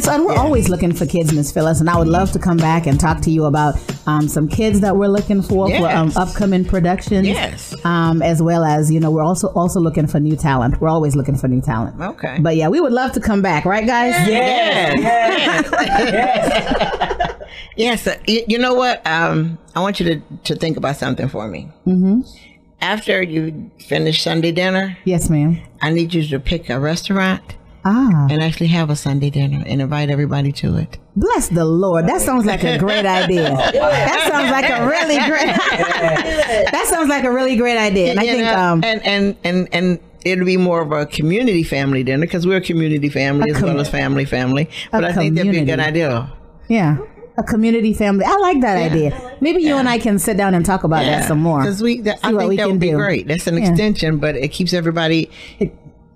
So, and we're always looking for kids, Miss Phyllis, and I would love to come back and talk to you about some kids that we're looking for upcoming productions. Yes. As well as, you know, we're also looking for new talent. We're always looking for new talent. Okay. But yeah, we would love to come back, right, guys? Yes. You know what? I want you to think about something for me. Mm-hmm. After you finish Sunday dinner, yes, ma'am, I need you to pick a restaurant and actually have a Sunday dinner and invite everybody to it. Bless the Lord. That sounds like a great idea. That sounds like a really great. That sounds like a really great idea. And I think and it'll be more of a community family dinner because we're a community family as well as family. But I think that'd be a good idea. Yeah. A community family. I like that idea. Maybe you and I can sit down and talk about that some more. Because I think that would be great. That's an extension, but it keeps everybody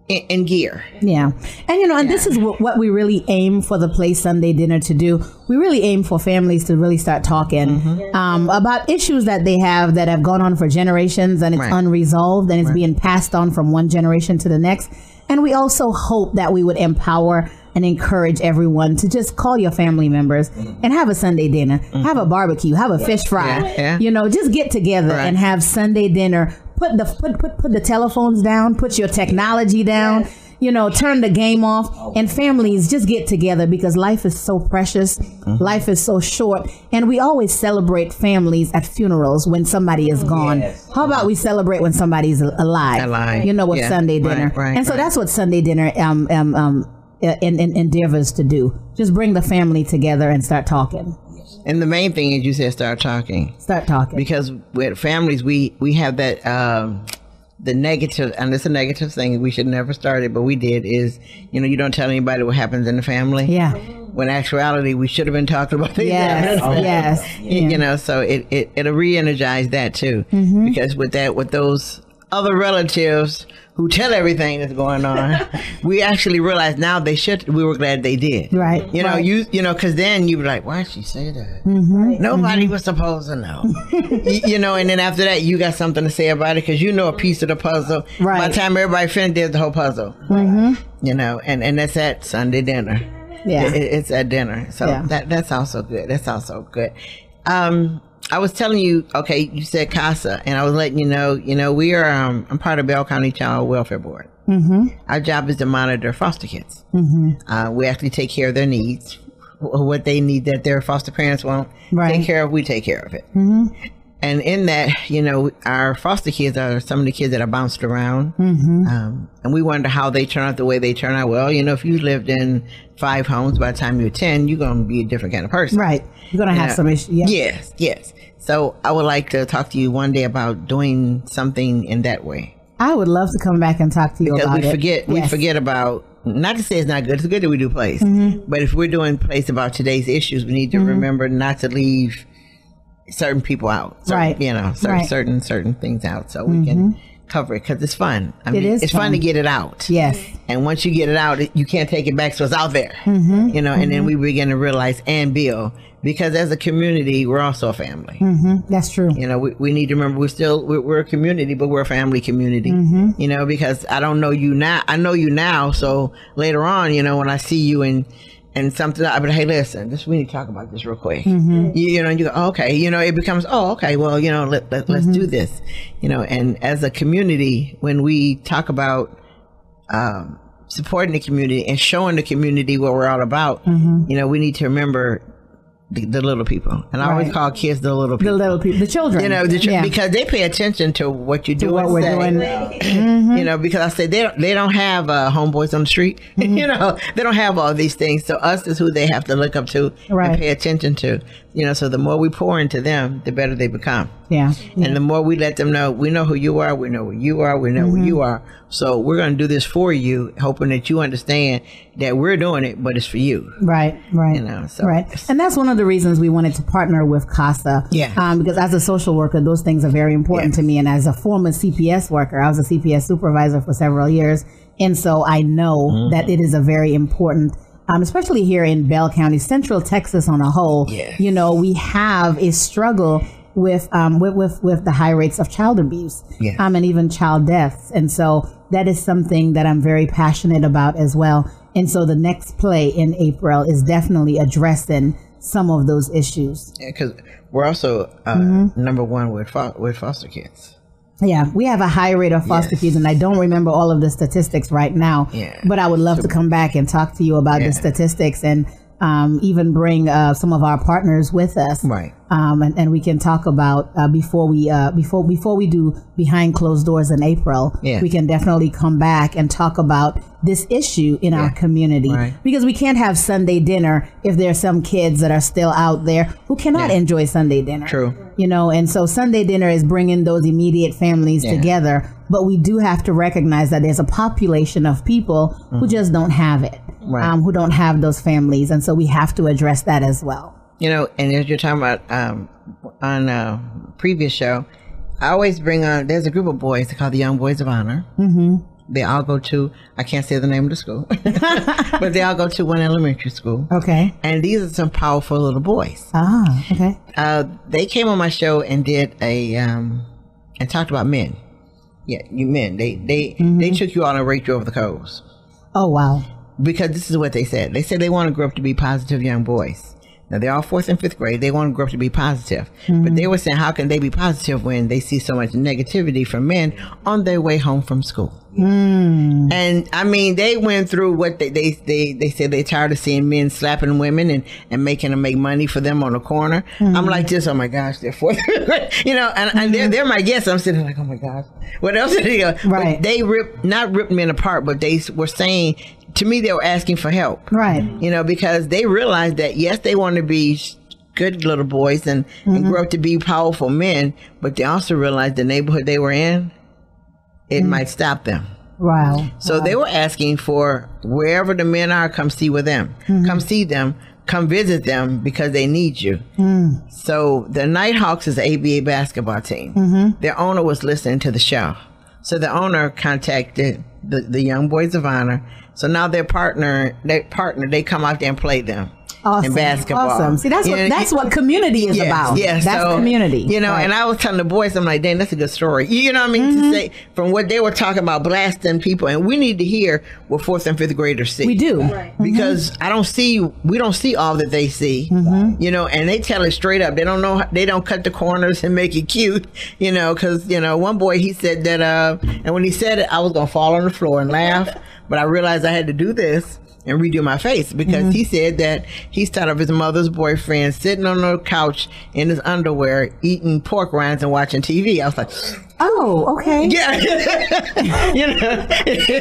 in gear. Yeah. And, you know, and this is what we really aim for the Play Sunday Dinner to do. We really aim for families to really start talking about issues that they have that have gone on for generations and it's unresolved and it's being passed on from one generation to the next. And we also hope that we would empower and encourage everyone to just call your family members and have a Sunday dinner, have a barbecue, have a fish fry, you know, just get together and have Sunday dinner. Put the telephones down, put your technology down, you know, turn the game off, and families just get together because life is so precious. Life is so short. And we always celebrate families at funerals when somebody is gone. How about we celebrate when somebody's alive? You know, with Sunday dinner. And so that's what Sunday dinner endeavors to do. Just bring the family together and start talking. And the main thing is you said start talking. Start talking. Because with families, we have that, the negative, and it's a negative thing, we should never start it, but we did, is, you know, you don't tell anybody what happens in the family. Yeah. When in actuality, we should have been talking about things. Yes. You know, so it'll re-energize that too. Because with those other relatives who tell everything that's going on, we actually realize now we were glad they did. Right. You know, you know, because then you were like, why'd she say that? Nobody was supposed to know. You know, and then after that, you got something to say about it because you know a piece of the puzzle. Right. By the time everybody finished, there's the whole puzzle. You know, and that's at Sunday dinner. Yeah. It's at dinner. So that's also good. That's also good. I was telling you, okay, you said CASA, and I was letting you know, we are, I'm part of Bell County Child Welfare Board. Our job is to monitor foster kids. We actually take care of their needs, what they need that their foster parents won't take care of, we take care of it. And in that, you know, our foster kids are some of the kids that are bounced around. And we wonder how they turn out the way they turn out. Well, you know, if you lived in 5 homes, by the time you're 10, you're going to be a different kind of person. Right. You're going to have some issues. Yes. So I would like to talk to you one day about doing something in that way. I would love to come back and talk to you about it. Because we forget about, not to say it's not good, it's good that we do plays. But if we're doing plays about today's issues, we need to remember not to leave certain people out. You know, certain things out so we can cover it because it's fun. I mean, it's fun to get it out. Yes. And once you get it out, you can't take it back, so it's out there. You know, and then we begin to realize and build. Because as a community, we're also a family. That's true. You know, we need to remember we're a community, but we're a family community. You know, because I don't know you now. I know you now. So later on, you know, when I see you and something, I'll be like, hey, listen, we need to talk about this real quick. You know, and you go, oh, okay. You know, it becomes, oh, okay, well, you know, let's do this. You know, and as a community, when we talk about supporting the community and showing the community what we're all about, you know, we need to remember the little people. And I always call kids the little people. The little people, the children. You know, because they pay attention to what you do. What we're doing. You know, because I say they don't have homeboys on the street. You know, they don't have all these things. So us is who they have to look up to and pay attention to. You know, so the more we pour into them, the better they become. And the more we let them know, we know who you are, we know who you are, we know who you are. So we're going to do this for you, hoping that you understand that we're doing it, but it's for you. Right. You know, so. And that's one of the reasons we wanted to partner with CASA. Because as a social worker, those things are very important to me. And as a former CPS worker, I was a CPS supervisor for several years. And so I know that it is a very important, especially here in Bell County, Central Texas on a whole, you know, we have a struggle with the high rates of child abuse, and even child deaths. And so that is something that I'm very passionate about as well. And so the next play in April is definitely addressing some of those issues. Yeah, because we're also number one with foster kids. Yeah, we have a high rate of foster kids, and I don't remember all of the statistics right now. Yeah. But I would love to come back and talk to you about the statistics and even bring some of our partners with us. Right. And we can talk about before we do behind closed doors in April. Yeah. We can definitely come back and talk about this issue in our community, because we can't have Sunday dinner if there are some kids that are still out there who cannot enjoy Sunday dinner. True. You know, and so Sunday dinner is bringing those immediate families together, but we do have to recognize that there's a population of people who just don't have it, who don't have those families, and so we have to address that as well. You know, and as you're talking about on a previous show, I always bring on, there's a group of boys called the Young Boys of Honor. They all go to, I can't say the name of the school, but they all go to one elementary school. Okay. And these are some powerful little boys. Ah, okay. They came on my show and did and talked about men. Yeah, you men. They took you on and raked you over the coals. Oh, wow. Because this is what they said. They said they want to grow up to be positive young boys. Now, they're all 4th and 5th grade. They want to grow up to be positive. But they were saying, how can they be positive when they see so much negativity from men on their way home from school? And, I mean, they went through what they said they're tired of seeing men slapping women and making them make money for them on the corner. I'm like this, oh, my gosh, they're 4th grade. You know, and they're my guests. I'm sitting like, oh, my gosh. What else did they go? Right. But they not ripped men apart, but they were saying, to me, they were asking for help. Right. You know, because they realized that, yes, they want to be good little boys and grow up to be powerful men, but they also realized the neighborhood they were in, it might stop them. Wow. So they were asking for wherever the men are, come see with them. Come see them. Come visit them because they need you. So the Nighthawks is an ABA basketball team. Their owner was listening to the show. So the owner contacted the Young Boys of Honor. So now they come out there and play them. Awesome. In basketball. Awesome. See, that's what community is about. Yes. That's so, community. You know, and I was telling the boys, I'm like, dang, that's a good story. You know what I mean? To say from what they were talking about, blasting people, and we need to hear what 4th and 5th graders see. We do. Because we don't see all that they see. You know, and they tell it straight up. They don't know, they don't cut the corners and make it cute, you know, because, you know, one boy, he said that, and when he said it, I was going to fall on the floor and laugh, but I realized I had to do this and redo my face because he said that he thought of his mother's boyfriend sitting on the couch in his underwear eating pork rinds and watching TV. I was like, oh, okay. Yeah. You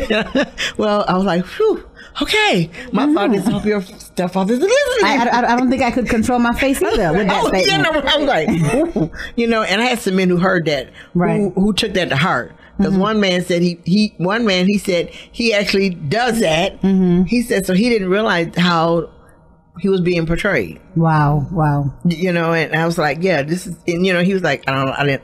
know. Well, I was like, whew. Okay, my thought is, hope your stepfather's listening. I don't think I could control my face either with that statement. Yeah, no, I'm like, ooh. You know, and I had some men who heard that, who took that to heart. Because one man said he said he actually does that. He said so he didn't realize how he was being portrayed. Wow. You know, and I was like, yeah, this is, and you know, he was like,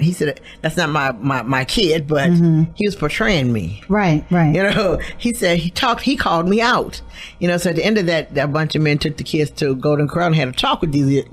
he said, that's not my kid, but he was portraying me. Right. You know, he said, he called me out. You know, so at the end of that bunch of men took the kids to Golden Corral and had a talk with these,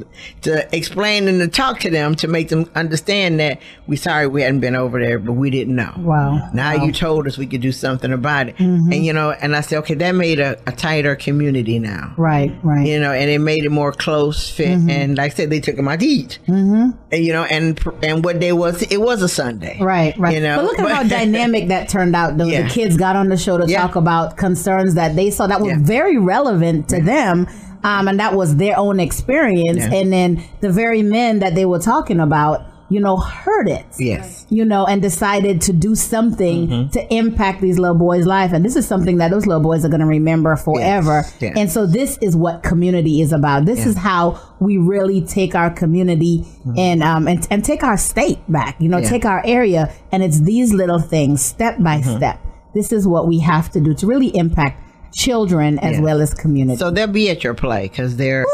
to explain and to talk to them, to make them understand that we hadn't been over there, but we didn't know. Wow. Now you told us we could do something about it. And, you know, and I said, okay, that made a tighter community now. Right. You know, and it made it more close fit. And like I said, they took them out to eat. And, you know, and what day was it? It was a Sunday. Right. You know, but look at how dynamic that turned out. The kids got on the show to talk about concerns that they saw that were very relevant to them. And that was their own experience. And then the very men that they were talking about, you know, heard it. Yes. You know, and decided to do something to impact these little boys' life. And this is something that those little boys are going to remember forever. Yes. And so this is what community is about. This is how we really take our community and take our state back, you know, take our area. And it's these little things, step by step. This is what we have to do to really impact children as well as community. So they'll be at your play because they're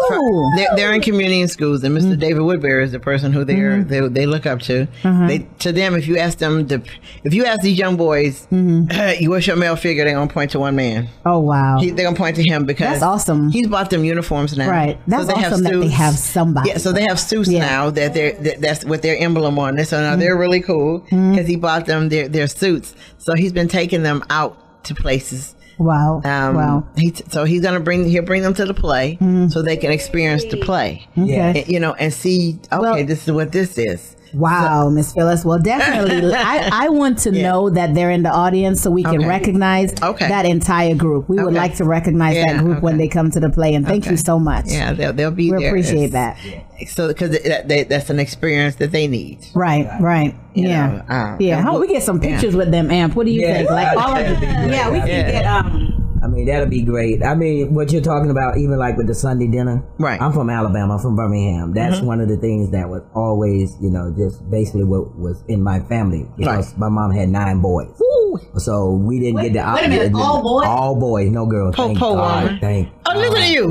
in community and schools, and Mr. David Woodbury is the person who they look up to. To them, if you ask these young boys, what's your male figure, they're gonna point to one man. Oh wow! They're gonna point to him because that's awesome. He's bought them uniforms now. Right. That's awesome that they have somebody. Yeah. So they have suits now that's with their emblem on it. So now they're really cool because he bought them their suits. So he's been taking them out to places Wow. Wow. He's gonna bring them to the play so they can experience the play. Okay. And see. Okay, this is what this is. Wow, Miss Phyllis. Well, definitely, I want to know that they're in the audience so we can recognize that entire group. We would like to recognize that group when they come to the play. And thank you so much. Yeah, they'll be there. We appreciate that. So, because that's an experience that they need. Right. Yeah. How we get some pictures with them, Amp? What do you think? Like all of we can get. I mean, that'll be great. I mean, what you're talking about, even like with the Sunday dinner. Right. I'm from Alabama. I'm from Birmingham. That's one of the things that was always, just basically what was in my family. Because my mom had 9 boys. Woo. So we didn't get the option. Wait a minute, all boys? All boys, no girls. Thank God. Thank listen to you.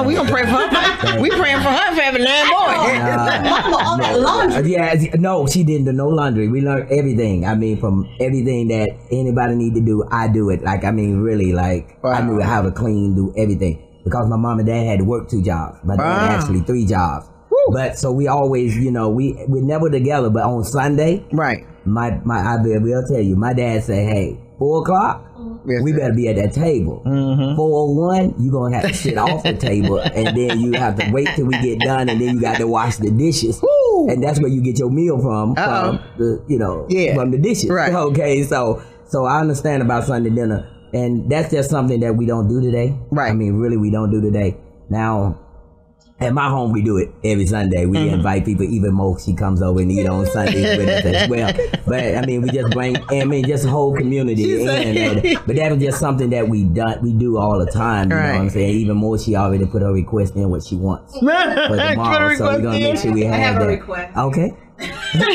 We gonna pray for her. We praying for her for having 9 boys. Mama, all that laundry. No, she didn't do no laundry. We learned everything. I mean, from everything that anybody need to do, I do it. Like, I mean, really, like, I knew how to clean, do everything. Because my mom and dad had to work 2 jobs. My dad actually 3 jobs. Woo. But so we always, we're never together. But on Sunday, right? I will tell you, my dad said, "Hey, 4 o'clock, we better be at that table. 4:01, you gonna have to sit off the table, and then you have to wait till we get done, and then you got to wash the dishes, and that's where you get your meal from the dishes. Right? Okay, so I understand about Sunday dinner." And that's just something that we don't do today. Right. I mean, really, we don't do today. Now, at my home, we do it every Sunday. We invite people. Even Mo, she comes over and eat on Sundays with us as well. But, I mean, we just bring, just the whole community in. But that was just something that we do all the time. You know what I'm saying? Even more, she already put her request in what she wants for tomorrow. So we're going to make sure we have that. Request. Okay. But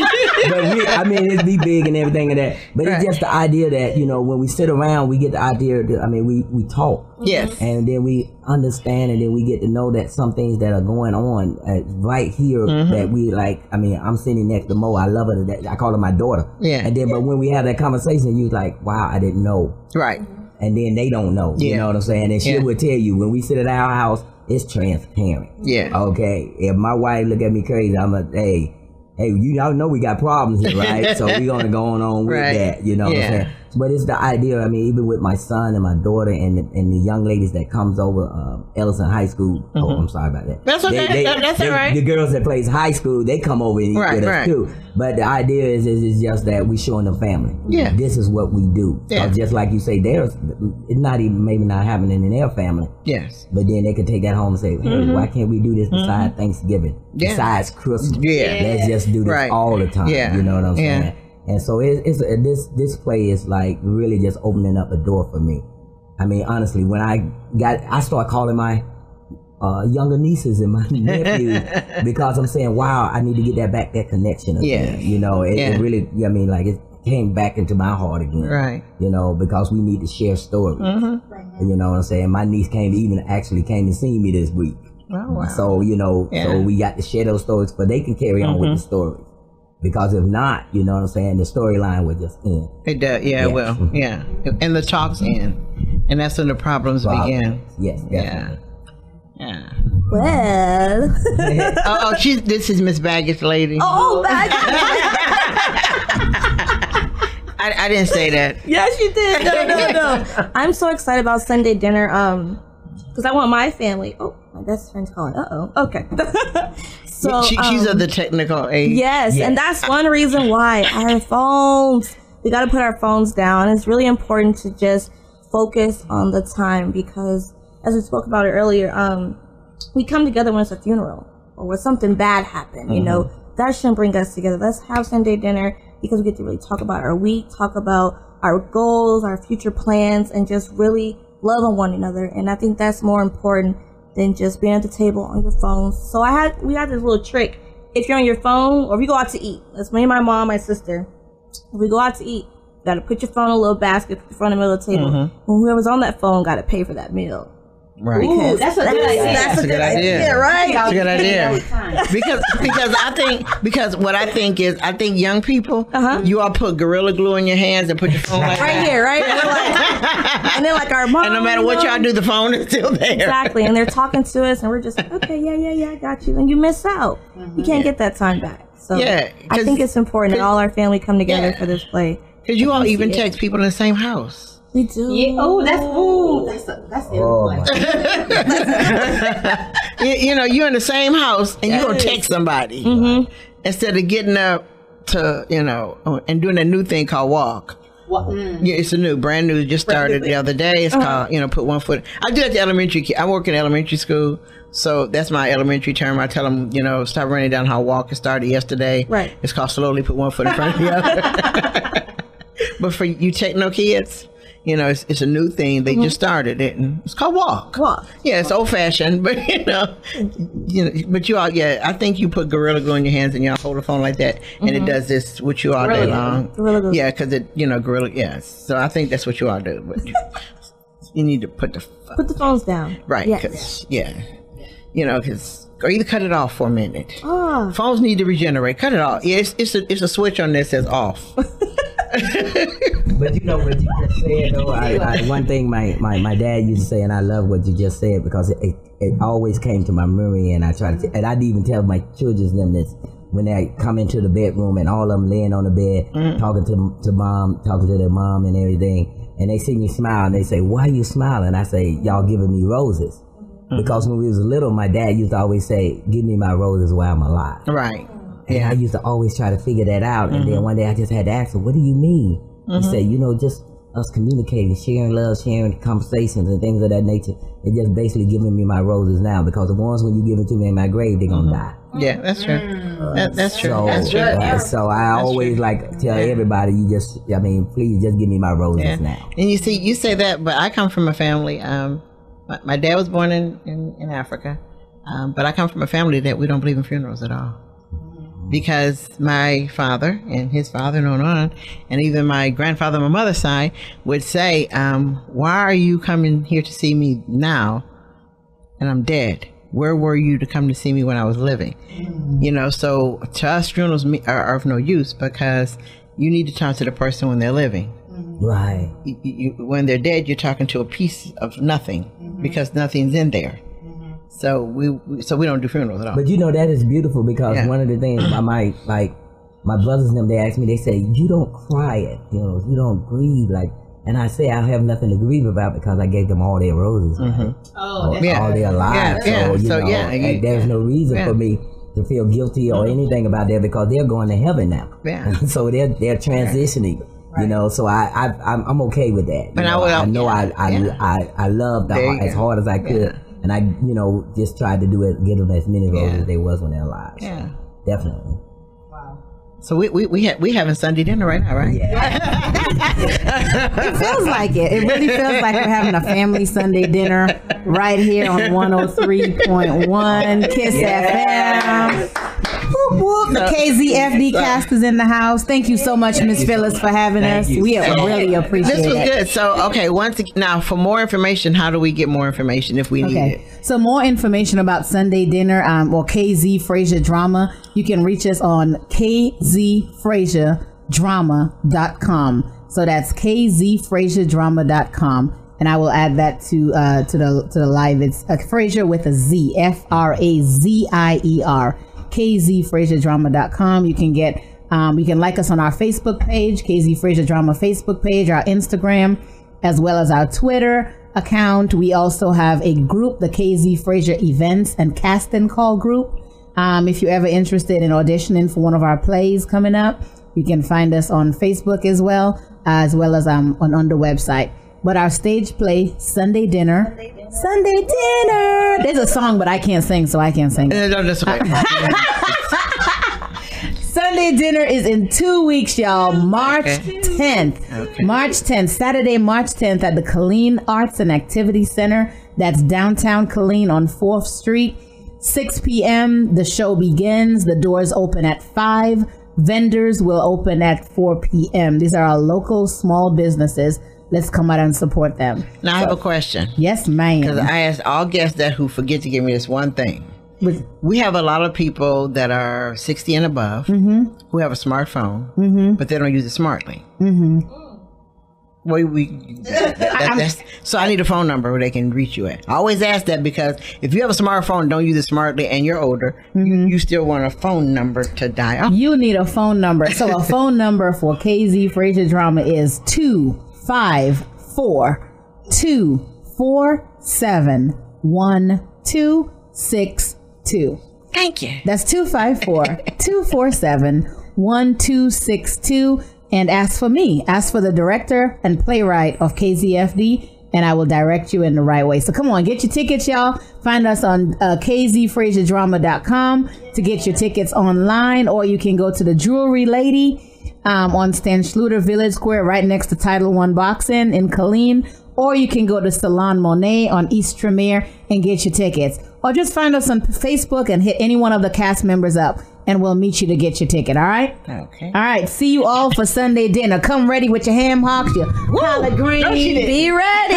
it'd be big and everything and that. But it's just the idea that, when we sit around, we get the idea that, we talk. Yes. And then we understand, and then we get to know that some things that are going on right here that we like. I mean, I'm sitting next to Mo. I love her. I call her my daughter. Yeah. And then, but when we have that conversation, you like, wow, I didn't know. Right. And then they don't know. Yeah. You know what I'm saying? And she would tell you, when we sit at our house, it's transparent. Yeah. Okay. If my wife look at me crazy, I'm like, hey, y'all know we got problems here, right? So we're going to go on with that, you know what I'm saying? But it's the idea, I mean, even with my son and my daughter and the young ladies that comes over, Ellison High School. Oh, I'm sorry about that. That's okay. That's all right. The girls that plays high school, they come over and eat with us too. But the idea is just that we showing them family. Yeah. This is what we do. Yeah. Just like you say, it's not even maybe not happening in their family. Yes. But then they can take that home and say, hey, why can't we do this besides Thanksgiving? Yeah. Besides Christmas? Yeah. Let's just do this all the time. Yeah. You know what I'm saying? And so this play is like really just opening up a door for me. I mean, honestly, when I start calling my younger nieces and my nephews because I'm saying, wow, I need to get that connection again. You know, it really, I mean, like it came back into my heart again. Right. You know, because we need to share stories. You know what I'm saying? My niece came and seen me this week. Oh, wow. So, so we got to share those stories, but they can carry on with the stories. Because if not, you know what I'm saying, the storyline would just end. It does, it will. Yeah. And the talks end. And that's when the problems begin. Yes, definitely. Yeah. Well. This is Miss Baggett's lady. Oh, Baggett. I didn't say that. Yes, you did. No. I'm so excited about Sunday dinner. Because I want my family. Oh, my best friend's calling. Okay. So she's of the technical age. Yes, and that's one reason why our phones. We got to put our phones down. It's really important to just focus on the time because, as we spoke about it earlier, we come together when it's a funeral or when something bad happened. You know, that shouldn't bring us together. Let's have Sunday dinner because we get to really talk about our week, talk about our goals, our future plans, and just really love on one another. And I think that's more important than just being at the table on your phone. So we had this little trick. If you're on your phone or if you go out to eat, that's me, my mom, my sister. If we go out to eat, you got to put your phone in a little basket, put your phone in the middle of the table. And whoever's on that phone got to pay for that meal. Right. Ooh, that's a good idea. That's a good idea, right? That's a good idea. because what I think is, young people, you all put Gorilla Glue in your hands and put your phone like right here, right? And then like our mom. And no matter what y'all do, the phone is still there. Exactly. And they're talking to us, and we're just like, okay, yeah, I got you. And you miss out. You can't get that time back. So I think it's important that all our family come together for this play. Because you all even text people in the same house. We do. Yeah. Oh, that's you know, you're in the same house and you're gonna text somebody instead of getting up to, you know, and doing a new thing called walk. Yeah, it's a brand new, just started the other day. It's called, you know, put one foot. I do that to elementary kids. I work in elementary school, so that's my elementary term. I tell them, you know, start running down how walk. It started yesterday. Right. It's called slowly put one foot in front of the other. But for you techno kids, you know, it's a new thing. They just started it, and it's called walk. Walk. Yeah, it's old fashioned, but you know, but you all, I think you put Gorilla Glue in your hands and y'all hold the phone like that, and it does this with you all day long. Yeah, because it, you know, Gorilla. Yeah, so I think that's what you all do. But you need to put the phones down, right? Because you know, or either cut it off for a minute. Phones need to regenerate. Cut it off. Yeah, it's a switch on there that says off. But you know what you just said, though. One thing my dad used to say, and I love what you just said because it always came to my memory, and I try to, and I'd even tell my children them this when they come into the bedroom and all of them laying on the bed talking to their mom and everything, and they see me smile and they say, "Why are you smiling?" I say, "Y'all giving me roses." Because when we was little, my dad used to always say, "Give me my roses while I'm alive." Right. And I used to always try to figure that out. And then one day I just had to ask him, "What do you mean?" He said, "You know, just us communicating, sharing love, sharing conversations and things of that nature. It's just basically giving me my roses now, because the ones when you give it to me in my grave, they're going to die." Yeah, that's true. That's true. So, that's true. So I always like tell everybody, please just give me my roses now. And you see, you say that, but I come from a family, my dad was born in Africa, but I come from a family that we don't believe in funerals at all. Because my father and his father and on, and even my grandfather on my mother's side would say, "Why are you coming here to see me now and I'm dead? Where were you to come to see me when I was living?" You know, so to us, funerals are of no use, because you need to talk to the person when they're living. Right. When they're dead, you're talking to a piece of nothing, because nothing's in there. So we don't do funerals at all. But you know, that is beautiful, because one of the things my brothers and them, they ask me, they say, "You don't cry it, you know, you don't grieve," like, and I say I have nothing to grieve about, because I gave them all their roses, right? All their lives. So there's no reason for me to feel guilty or anything about that, because they're going to heaven now. So they're transitioning. Right. You know, so I'm okay with that. But I loved as hard as I could. And I, you know, just tried to give them as many roses as they was when they're alive. Yeah, definitely. Wow. So we having Sunday dinner right now, right? Yeah. It feels like it. It really feels like we're having a family Sunday dinner right here on 103.1 Kiss FM. Whoop, whoop. The KZFD cast is in the house. Thank you so much, Miss Phyllis, for having us. We really appreciate it. This was good. So, okay, now for more information, how do we get more information if we need it? So more information about Sunday dinner or KZ Frazier Drama, you can reach us on kzfrazierdrama.com. So that's kzfrazierdrama.com. And I will add that to the live. It's Frazier with a Z, Frazier. kzfrazierdrama.com. You can you can like us on our Facebook page, KZ Frazier Drama Facebook page, our Instagram, as well as our Twitter account. We also have a group, the KZ Frazier Events and Cast and Call group. If you're ever interested in auditioning for one of our plays coming up, you can find us on Facebook as well as on the website. But our stage play, Sunday Dinner. There's a song, but I can't sing, so I can't sing. Sunday Dinner is in 2 weeks, y'all. March 10th. Okay. March 10th, Saturday, March 10th at the Killeen Arts and Activity Center. That's downtown Killeen on 4th Street. 6 p.m. The show begins. The doors open at 5. Vendors will open at 4 p.m. These are our local small businesses. Let's come out and support them. Now, I have a question. Yes, ma'am. Because I asked all guests who forget to give me this one thing. We have a lot of people that are 60 and above who have a smartphone, but they don't use it smartly. So I need a phone number where they can reach you at. I always ask that, because if you have a smartphone and don't use it smartly and you're older, you still want a phone number to dial. You need a phone number. So a phone number for KZ Frazier Drama is 254 254-247-1262. Thank you. That's 254-247-1262. And ask for me. Ask for the director and playwright of KZFD, and I will direct you in the right way. So come on, get your tickets, y'all. Find us on kzfrazierdrama.com to get your tickets online, or you can go to the Jewelry Lady on Stan Schluter Village Square, right next to Title I Boxing in Killeen, or you can go to Salon Monet on East Tremere and get your tickets. Or just find us on Facebook and hit any one of the cast members up, and we'll meet you to get your ticket, all right? Okay. All right, see you all for Sunday dinner. Come ready with your ham hocks, your collard greens. No, be ready.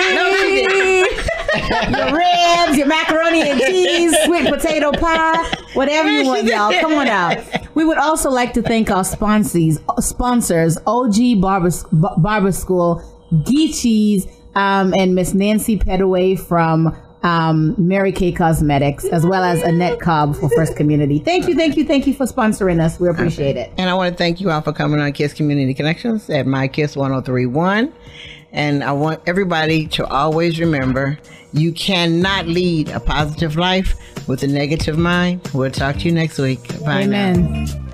Your ribs, your macaroni and cheese, sweet potato pie, whatever you want, y'all. Come on out. We would also like to thank our sponsors, OG Barber School, Geechees, and Miss Nancy Petaway from Mary Kay Cosmetics, as well as Annette Cobb for First Community. Thank you for sponsoring us. We appreciate it. And I want to thank you all for coming on Kiss Community Connections at My Kiss 103.1. And I want everybody to always remember, you cannot lead a positive life with a negative mind. We'll talk to you next week. Bye. Amen. Now.